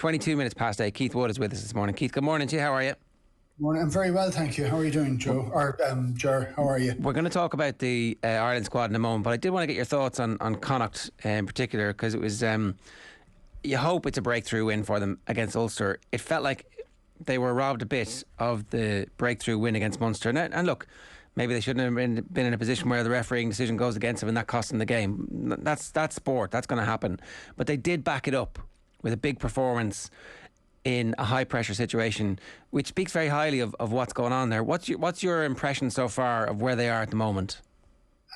22 minutes past 8. Keith Wood is with us this morning. Keith, good morning to you. How are you? Morning. I'm very well, thank you. How are you doing, Joe? Or Ger, how are you? We're going to talk about the Ireland squad in a moment, but I did want to get your thoughts on Connacht in particular, because it was, you hope it's a breakthrough win for them against Ulster. It felt like they were robbed a bit of the breakthrough win against Munster. And look, maybe they shouldn't have been in a position where the refereeing decision goes against them and that costs them the game. That's sport. That's going to happen. But they did back it up with a big performance in a high pressure situation, which speaks very highly of what's going on there. What's your impression so far of where they are at the moment?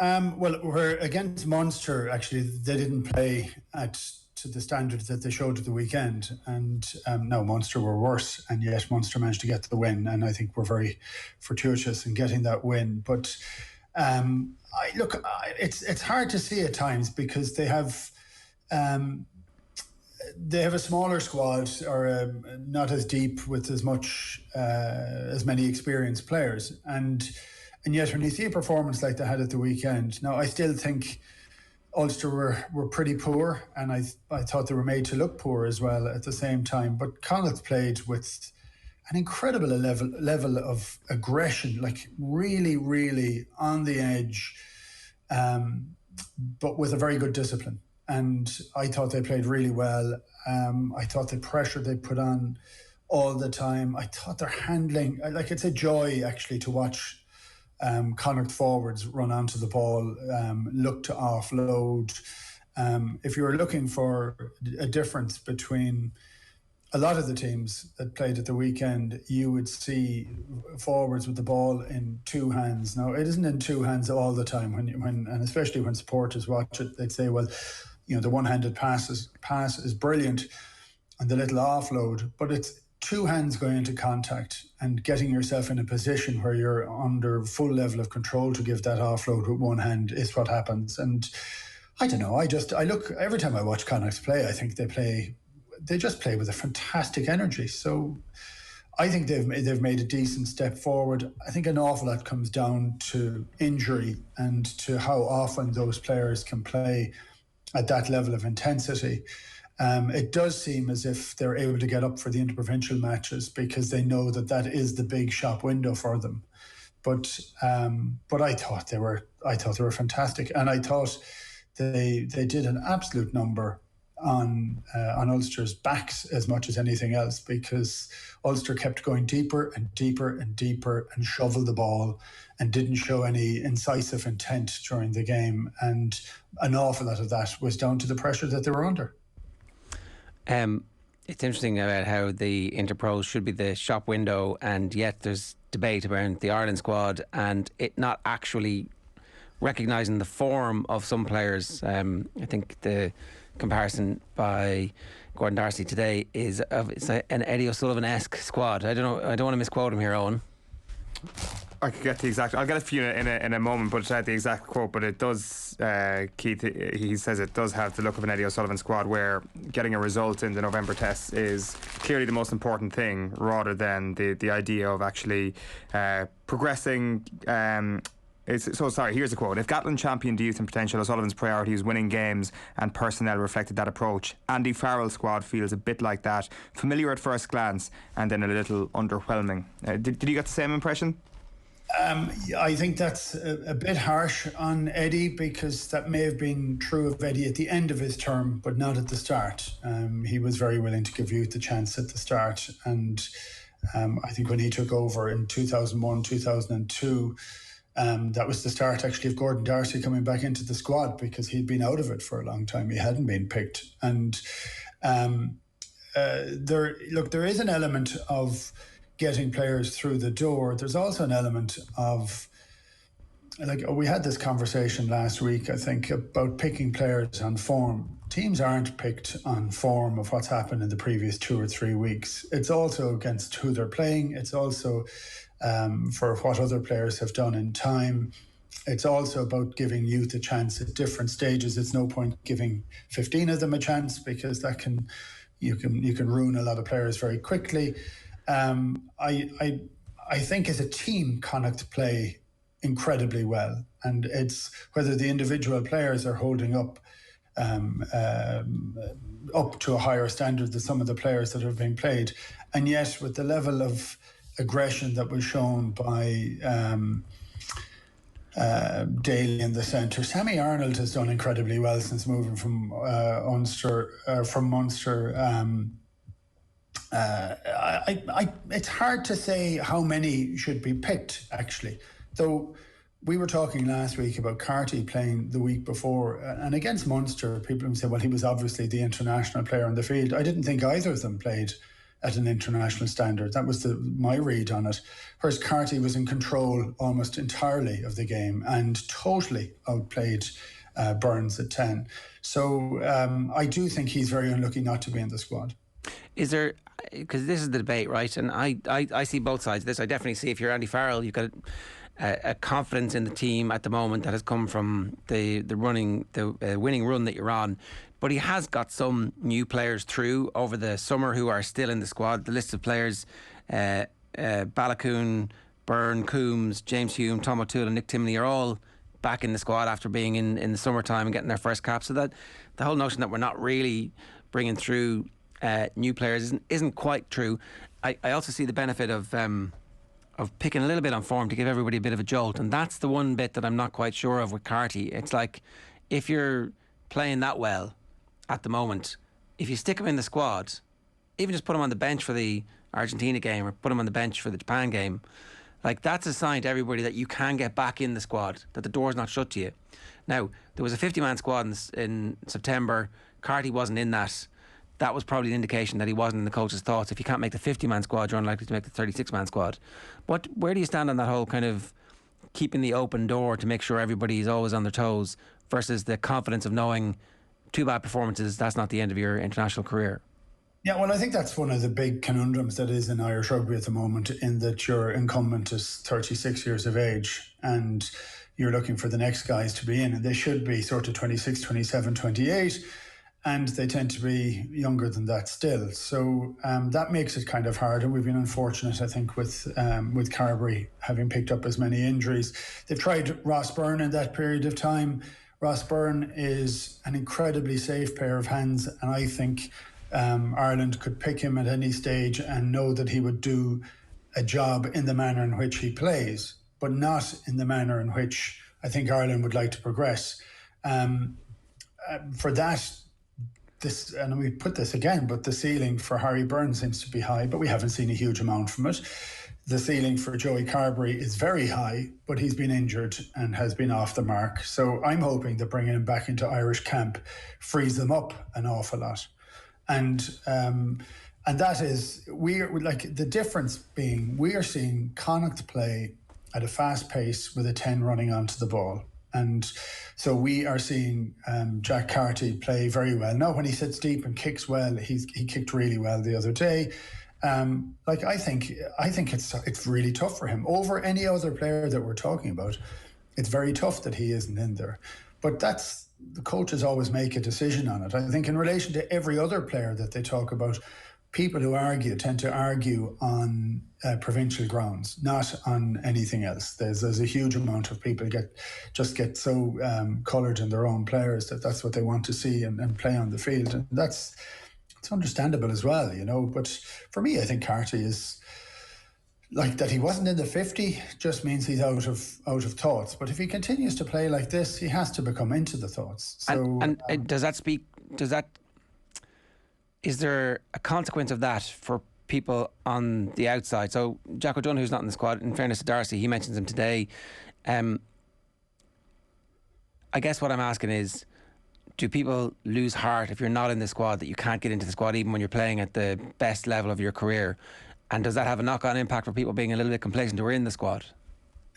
Well, we're against Munster. Actually, they didn't play to the standards that they showed at the weekend, and no, Munster were worse, and yet Munster managed to get the win, and I think we're very fortuitous in getting that win. But it's hard to see at times because they have a smaller squad, or not as deep with as many experienced players, and yet when you see a performance like they had at the weekend, now I still think Ulster were pretty poor, and I thought they were made to look poor as well at the same time. But Connacht played with an incredible level of aggression, like really, really on the edge, but with a very good discipline. And I thought they played really well. I thought the pressure they put on all the time, I thought their handling, like it's a joy actually to watch Connacht forwards run onto the ball, look to offload. If you were looking for a difference between a lot of the teams that played at the weekend, you would see forwards with the ball in two hands. Now, it isn't in two hands all the time, and especially when supporters watch it, they'd say, well, the one-handed pass is brilliant and the little offload, but it's two hands going into contact and getting yourself in a position where you're under full level of control to give that offload with one hand is what happens. And I don't know, I look, every time I watch Connacht play, I think they just play with a fantastic energy. So I think they've made a decent step forward. I think an awful lot comes down to injury and to how often those players can play at that level of intensity. It does seem as if they're able to get up for the interprovincial matches because they know that is the big shop window for them. But I thought they were fantastic, and I thought they did an absolute number on Ulster's backs as much as anything else, because Ulster kept going deeper and deeper and deeper and shoveled the ball and didn't show any incisive intent during the game, and an awful lot of that was down to the pressure that they were under. It's interesting about how the Interpros should be the shop window, and yet there's debate around the Ireland squad and it not actually recognising the form of some players. I think the comparison by Gordon Darcy today is it's an Eddie O'Sullivan-esque squad. I don't want to misquote him here, Owen. I could get the exact. I'll get it for you in a moment, but it's not the exact quote. But it does, Keith. He says it does have the look of an Eddie O'Sullivan squad, where getting a result in the November test is clearly the most important thing, rather than the idea of actually progressing. Here's a quote. If Gatland championed youth and potential, O'Sullivan's priority is winning games, and personnel reflected that approach. Andy Farrell's squad feels a bit like that, familiar at first glance and then a little underwhelming. Did you get the same impression? I think that's a bit harsh on Eddie, because that may have been true of Eddie at the end of his term, but not at the start. He was very willing to give youth a chance at the start, and I think when he took over in 2001, 2002, that was the start actually of Gordon Darcy coming back into the squad, because he'd been out of it for a long time. He hadn't been picked. And there is an element of getting players through the door. There's also an element of, we had this conversation last week, I think, about picking players on form. Teams aren't picked on form of what's happened in the previous 2 or 3 weeks. It's also against who they're playing. It's also for what other players have done in time. It's also about giving youth a chance at different stages. It's no point giving 15 of them a chance, because you can ruin a lot of players very quickly. I think as a team, Connacht play incredibly well, and it's whether the individual players are holding up up to a higher standard than some of the players that have been played. And yet, with the level of aggression that was shown by Daly in the centre, Sammy Arnold has done incredibly well since moving from Munster. It's hard to say how many should be picked, actually. Though we were talking last week about Carty playing the week before, and against Munster, people would say, well, he was obviously the international player on the field. I didn't think either of them played at an international standard. That was my read on it. Whereas Carty was in control almost entirely of the game and totally outplayed Burns at 10. So I do think he's very unlucky not to be in the squad. Is there, because this is the debate, right? And I see both sides of this. I definitely see, if you're Andy Farrell, you've got a confidence in the team at the moment that has come from the winning run that you're on. But he has got some new players through over the summer who are still in the squad. The list of players, Balakoon, Byrne, Coombs, James Hume, Tom O'Toole and Nick Timoney are all back in the squad after being in the summertime and getting their first cap. So that the whole notion that we're not really bringing through new players isn't quite true. I also see the benefit of picking a little bit on form to give everybody a bit of a jolt, and that's the one bit that I'm not quite sure of with Carty. It's like, if you're playing that well at the moment, if you stick him in the squad, even just put him on the bench for the Argentina game or put him on the bench for the Japan game, like, that's a sign to everybody that you can get back in the squad, that the door's not shut to you. Now, there was a 50-man squad in September. Carty wasn't in that. That was probably an indication that he wasn't in the coach's thoughts. If you can't make the 50-man squad, you're unlikely to make the 36-man squad. Where do you stand on that whole kind of keeping the open door to make sure everybody is always on their toes versus the confidence of knowing 2 bad performances, that's not the end of your international career? Yeah, well, I think that's one of the big conundrums that is in Irish rugby at the moment, in that your incumbent is 36 years of age and you're looking for the next guys to be in, and they should be sort of 26, 27, 28. And they tend to be younger than that still. So that makes it kind of hard. And we've been unfortunate, I think, with Carberry having picked up as many injuries. They've tried Ross Byrne in that period of time. Ross Byrne is an incredibly safe pair of hands. And I think Ireland could pick him at any stage and know that he would do a job in the manner in which he plays, but not in the manner in which I think Ireland would like to progress. For that, and we put this again, but the ceiling for Harry Byrne seems to be high, but we haven't seen a huge amount from it. The ceiling for Joey Carberry is very high, but he's been injured and has been off the mark. So I'm hoping that bringing him back into Irish camp frees them up an awful lot. And that is, we're like, the difference being, we are seeing Connacht play at a fast pace with a 10 running onto the ball. And so we are seeing Jack Carty play very well. Now, when he sits deep and kicks well, he kicked really well the other day. I think it's really tough for him. Over any other player that we're talking about, it's very tough that he isn't in there. But the coaches always make a decision on it. I think in relation to every other player that they talk about, people who tend to argue on provincial grounds, not on anything else. There's a huge amount of people get so coloured in their own players that's what they want to see and play on the field, and it's understandable as well, you know. But for me, I think Carty is like that. He wasn't in the 50 just means he's out of thoughts. But if he continues to play like this, he has to become into the thoughts. So, is there a consequence of that for people on the outside? So Jack O'Donoghue, who's not in the squad, in fairness to Darcy, he mentions him today. I guess what I'm asking is, do people lose heart if you're not in the squad, that you can't get into the squad even when you're playing at the best level of your career? And does that have a knock-on impact for people being a little bit complacent who are in the squad?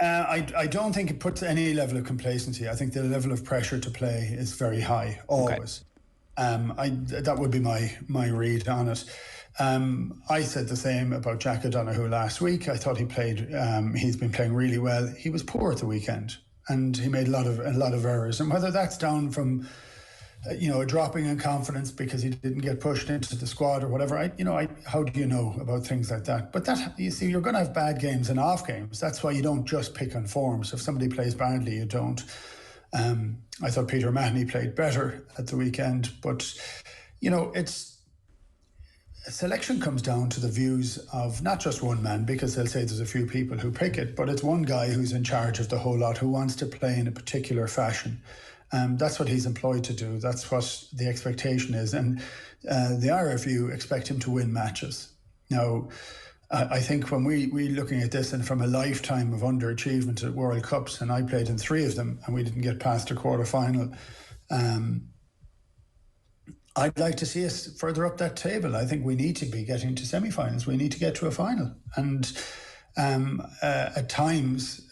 I don't think it puts any level of complacency. I think the level of pressure to play is very high, always. Okay. That would be my read on it. I said the same about Jack O'Donoghue last week. I thought he's been playing really well. He was poor at the weekend and he made a lot of errors. And whether that's down from a dropping in confidence because he didn't get pushed into the squad or whatever, how do you know about things like that? But that, you see, you're going to have bad games and off games. That's why you don't just pick on form. So if somebody plays badly, you don't. I thought Peter Mahoney played better at the weekend, but selection comes down to the views of not just one man, because they'll say there's a few people who pick it, but it's one guy who's in charge of the whole lot, who wants to play in a particular fashion. That's what he's employed to do. That's what the expectation is. And the IRFU expect him to win matches. Now, I think when we looking at this, and from a lifetime of underachievement at World Cups, and I played in 3 of them, and we didn't get past a quarter-final, I'd like to see us further up that table. I think we need to be getting to semi-finals. We need to get to a final. And at times,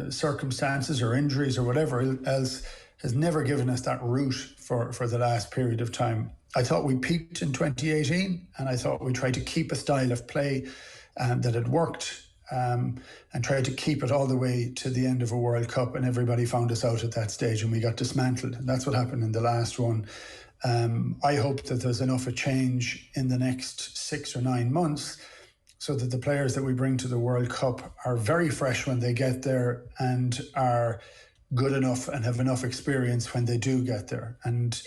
circumstances or injuries or whatever else has never given us that route for the last period of time. I thought we peaked in 2018, and I thought we tried to keep a style of play that had worked, and tried to keep it all the way to the end of a World Cup, and everybody found us out at that stage and we got dismantled. And that's what happened in the last one. I hope that there's enough of change in the next 6 or 9 months so that the players that we bring to the World Cup are very fresh when they get there and are good enough and have enough experience when they do get there. And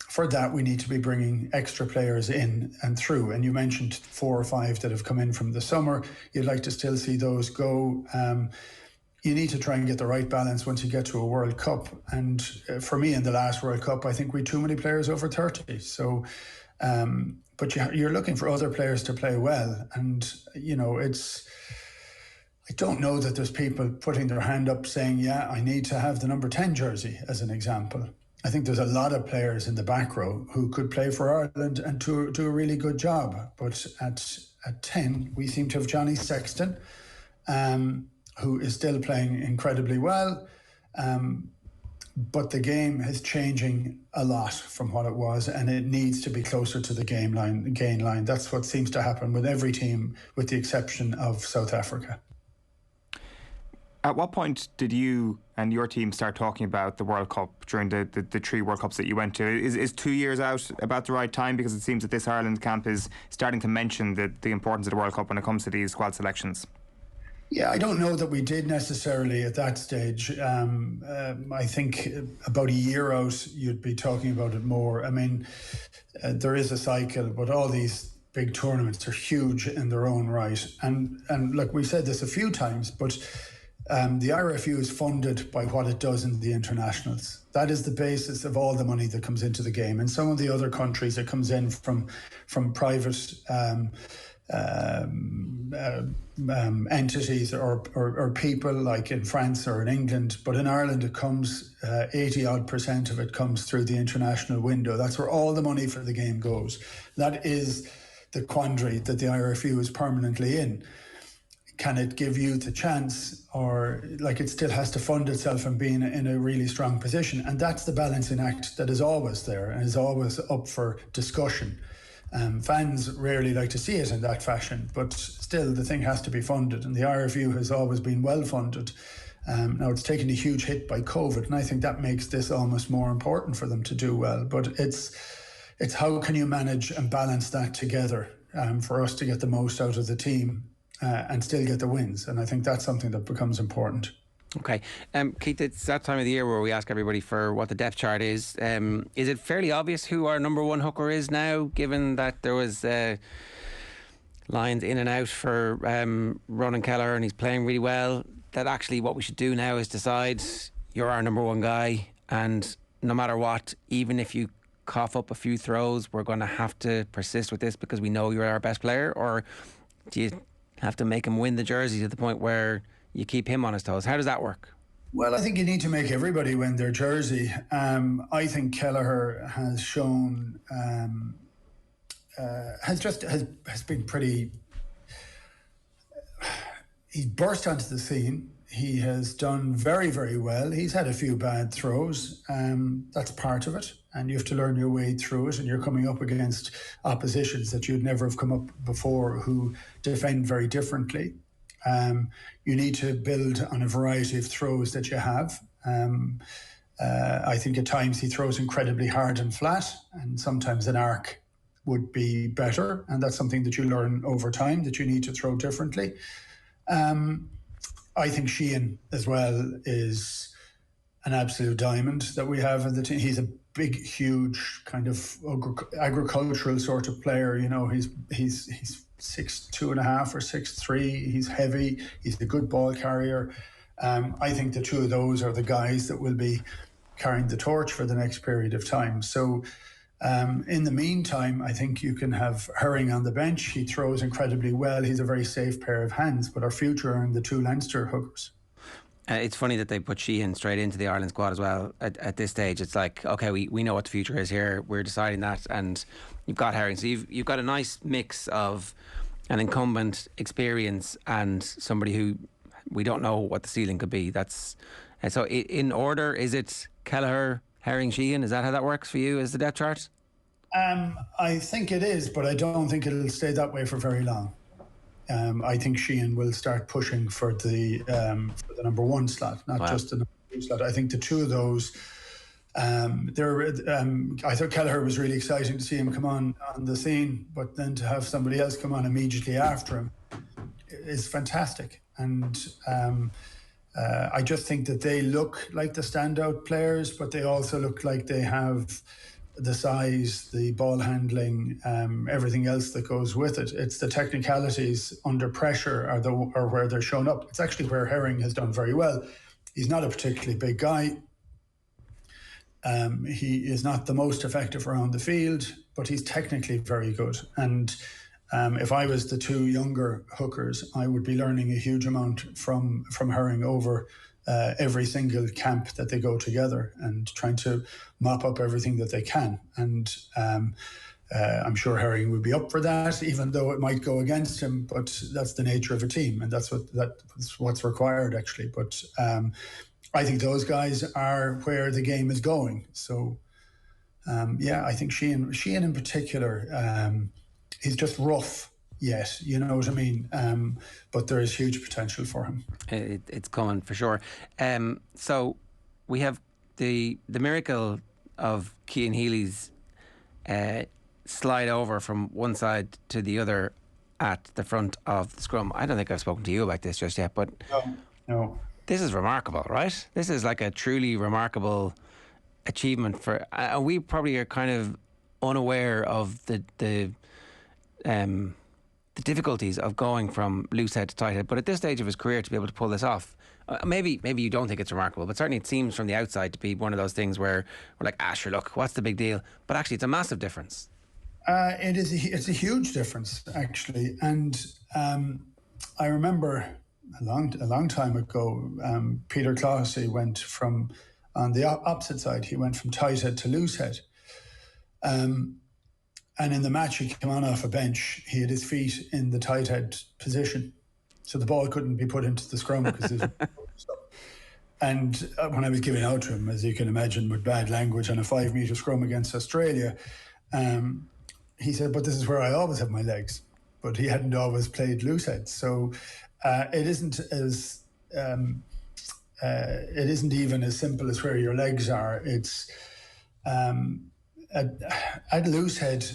for that, we need to be bringing extra players in and through. And you mentioned 4 or 5 that have come in from the summer. You'd like to still see those go. You need to try and get the right balance once you get to a World Cup. And for me, in the last World Cup, I think we had too many players over 30. So, but you're looking for other players to play well. And, I don't know that there's people putting their hand up saying, yeah, I need to have the number 10 jersey, as an example. I think there's a lot of players in the back row who could play for Ireland and do a really good job. But at 10, we seem to have Johnny Sexton, who is still playing incredibly well. But the game is changing a lot from what it was, and it needs to be closer to the gain line. That's what seems to happen with every team, with the exception of South Africa. At what point did you and your team start talking about the World Cup during the 3 World Cups that you went to? Is 2 years out about the right time? Because it seems that this Ireland camp is starting to mention the importance of the World Cup when it comes to these squad selections. Yeah, I don't know that we did necessarily at that stage. I think about a year out, you'd be talking about it more. I mean, there is a cycle, but all these big tournaments are huge in their own right. And look, we've said this a few times, but the IRFU is funded by what it does in the internationals. That is the basis of all the money that comes into the game. And some of the other countries, it comes in from private entities or people, like in France or in England. But in Ireland, it comes 80% of it comes through the international window. That's where all the money for the game goes. That is the quandary that the IRFU is permanently in. Can it give you the chance, or like it still has to fund itself and be in a really strong position? And that's the balancing act that is always there and is always up for discussion. Fans rarely like to see it in that fashion, but still the thing has to be funded, and the IRFU has always been well funded. Now it's taken a huge hit by COVID, and I think that makes this almost more important for them to do well. But it's how can you manage and balance that together for us to get the most out of the team and still get the wins. And I think that's something that becomes important. Okay. Keith, it's that time of the year where we ask everybody for what the depth chart is. Is it fairly obvious who our number 1 hooker is now, given that there was lines in and out for Ronan Kelleher and he's playing really well, that actually what we should do now is decide you're our number 1 guy, and no matter what, even if you cough up a few throws, we're going to have to persist with this because we know you're our best player? Or do you have to make him win the jersey to the point where you keep him on his toes? How does that work? Well, I think you need to make everybody win their jersey. I think Kelleher has shown has been pretty. He's burst onto the scene. He has done very, very well. He's had a few bad throws. That's part of it. And you have to learn your way through it. And you're coming up against oppositions that you'd never have come up before who defend very differently. You need to build on a variety of throws that you have. I think at times he throws incredibly hard and flat, and sometimes an arc would be better. And that's something that you learn over time, that you need to throw differently. I think Cian as well is an absolute diamond that we have in the team. He's a big, huge kind of agricultural sort of player. You know, he's 6'2.5" or 6'3". He's heavy. He's a good ball carrier. I think the two of those are the guys that will be carrying the torch for the next period of time. So in the meantime, I think you can have Herring on the bench. He throws incredibly well. He's a very safe pair of hands. But our future are in the two Leinster hookers. It's funny that they put Sheehan straight into the Ireland squad as well at this stage. It's like, okay, we know what the future is here. We're deciding that, and you've got Herring. So you've got a nice mix of an incumbent experience and somebody who we don't know what the ceiling could be. That's so in order. Is it Kelleher, Herring, Sheehan? Is that how that works for you as the depth chart? I think it is, but I don't think it'll stay that way for very long. I think Sheehan will start pushing for the number one slot, not just the number two slot. I think the two of those, I thought Kelleher was really exciting to see him come on the scene, but then to have somebody else come on immediately after him is fantastic. And I just think that they look like the standout players, but they also look like they have the size, the ball handling, everything else that goes with it. It's the technicalities under pressure are where they're shown up. It's actually where Herring has done very well. He's not a particularly big guy. He is not the most effective around the field, but he's technically very good. And if I was the two younger hookers, I would be learning a huge amount from Herring over every single camp that they go together and trying to mop up everything that they can. And I'm sure Herring would be up for that, even though it might go against him. But that's the nature of a team, and that's what's required, actually. But I think those guys are where the game is going. So, I think Sheehan in particular, he's just rough yet, you know what I mean? But there is huge potential for him. It's coming for sure. So we have the miracle of Cian Healy's slide over from one side to the other at the front of the scrum. I don't think I've spoken to you about this just yet, but no. This is remarkable, right? This is like a truly remarkable achievement for. We probably are kind of unaware of the difficulties of going from loose head to tight head, but at this stage of his career to be able to pull this off, maybe you don't think it's remarkable, but certainly it seems from the outside to be one of those things where we're like, sure, look, what's the big deal? But actually it's a massive difference. It's a huge difference, actually. And I remember a long time ago, Peter Clohessy went from, on the opposite side, he went from tight head to loose head. And in the match, he came on off a bench. He had his feet in the tight head position, so the ball couldn't be put into the scrum because. And when I was giving out to him, as you can imagine, with bad language on a 5-metre scrum against Australia, he said, "But this is where I always have my legs." But he hadn't always played loose head, so it isn't even as simple as where your legs are. It's at loose head,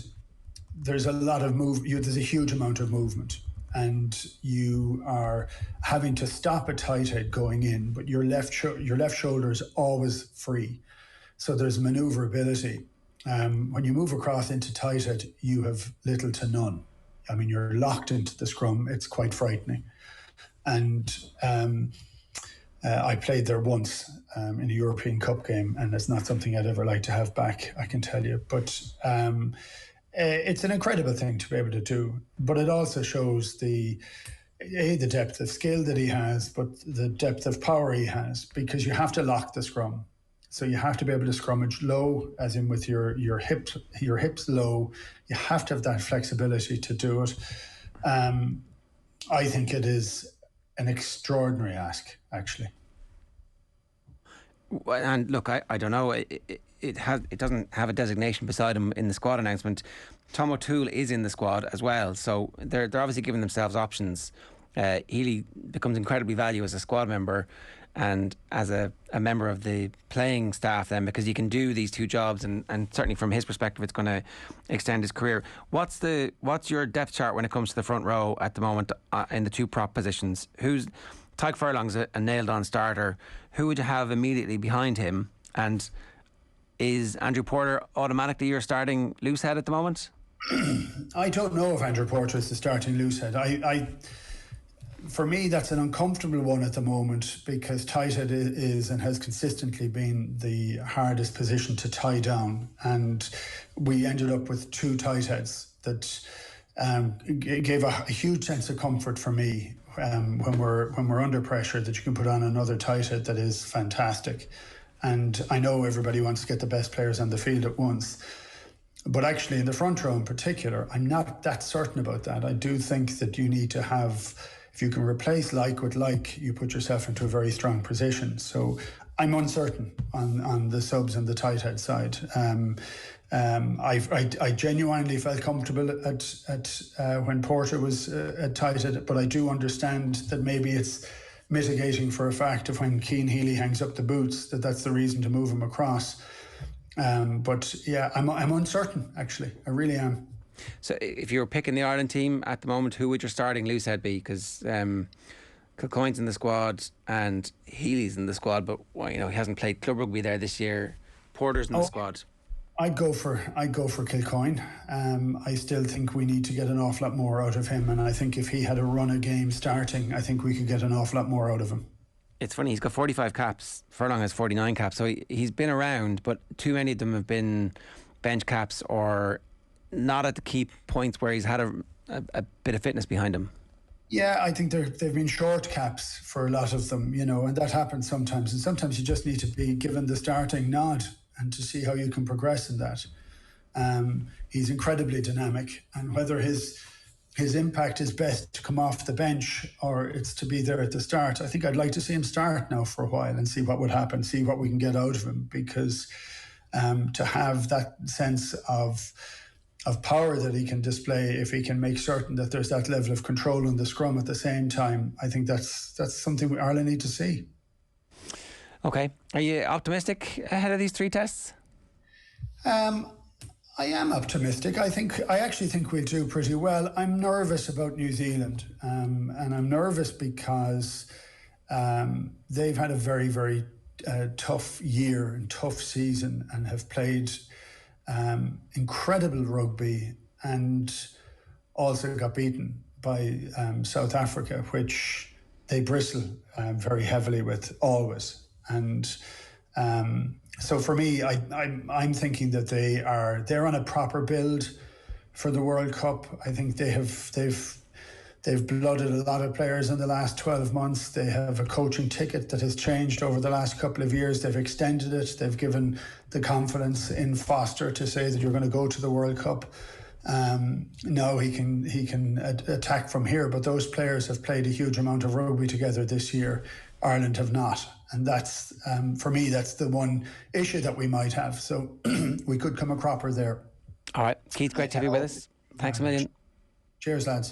there's a lot of there's a huge amount of movement, and you are having to stop a tight head going in, but your left shoulder is always free, so there's maneuverability. When you move across into tight head, you have little to none. I mean, you're locked into the scrum. It's quite frightening. And I played there once in a European Cup game, and it's not something I'd ever like to have back, I can tell you. But it's an incredible thing to be able to do. But it also shows the depth of skill that he has, but the depth of power he has, because you have to lock the scrum. So you have to be able to scrummage low, as in with your hips low. You have to have that flexibility to do it. I think it is an extraordinary ask, actually. And look, I don't know. It doesn't have a designation beside him in the squad announcement. Tom O'Toole is in the squad as well, so they're obviously giving themselves options. Healy becomes incredibly valuable as a squad member and as a member of the playing staff then, because he can do these two jobs, and certainly from his perspective it's going to extend his career. What's your depth chart when it comes to the front row at the moment in the two prop positions? Tyke Furlong's a nailed-on starter. Who would you have immediately behind him? And is Andrew Porter automatically your starting loosehead at the moment? I don't know if Andrew Porter is the starting loosehead. For me, that's an uncomfortable one at the moment, because tighthead is and has consistently been the hardest position to tie down, and we ended up with two tightheads that gave a huge sense of comfort for me when we're under pressure, that you can put on another tighthead that is fantastic. And I know everybody wants to get the best players on the field at once, but actually in the front row in particular, I'm not that certain about that. I do think that you need to have, if you can replace like with like, you put yourself into a very strong position. So I'm uncertain on the subs and the tighthead side. I genuinely felt comfortable at when Porter was at tighthead, but I do understand that maybe it's mitigating for a fact of when Cian Healy hangs up the boots, that's the reason to move him across. But yeah, I'm uncertain, actually. I really am. So if you were picking the Ireland team at the moment, who would your starting loosehead be? Because Kilcoyne's in the squad and Healy's in the squad, but he hasn't played club rugby there this year. Porter's in the squad. I'd go for Kilcoyne. I still think we need to get an awful lot more out of him, and I think if he had a run of games starting, I think we could get an awful lot more out of him. It's funny, he's got 45 caps. Furlong has 49 caps, so he's been around, but too many of them have been bench caps or not at the key points where he's had a bit of fitness behind him. Yeah, I think they've been short caps for a lot of them, and that happens sometimes. And sometimes you just need to be given the starting nod and to see how you can progress in that. He's incredibly dynamic, and whether his impact is best to come off the bench or it's to be there at the start, I think I'd like to see him start now for a while and see what would happen, see what we can get out of him, because to have that sense of power that he can display, if he can make certain that there's that level of control in the scrum at the same time, I think that's something Ireland need to see. Okay. Are you optimistic ahead of these three tests? I am optimistic. I actually think we'll do pretty well. I'm nervous about New Zealand, and I'm nervous because they've had a very, very tough year and tough season and have played incredible rugby and also got beaten by South Africa, which they bristle very heavily with always. And so for me, I'm thinking that they're on a proper build for the World Cup. I think they've blooded a lot of players in the last 12 months. They have a coaching ticket that has changed over the last couple of years. They've extended it. They've given the confidence in Foster to say that you're going to go to the World Cup. Now he can attack from here, but those players have played a huge amount of rugby together this year. Ireland have not, and that's for me, that's the one issue that we might have. So we could come a cropper there. All right, Keith, great to have you with us. Thanks a million. Cheers, lads.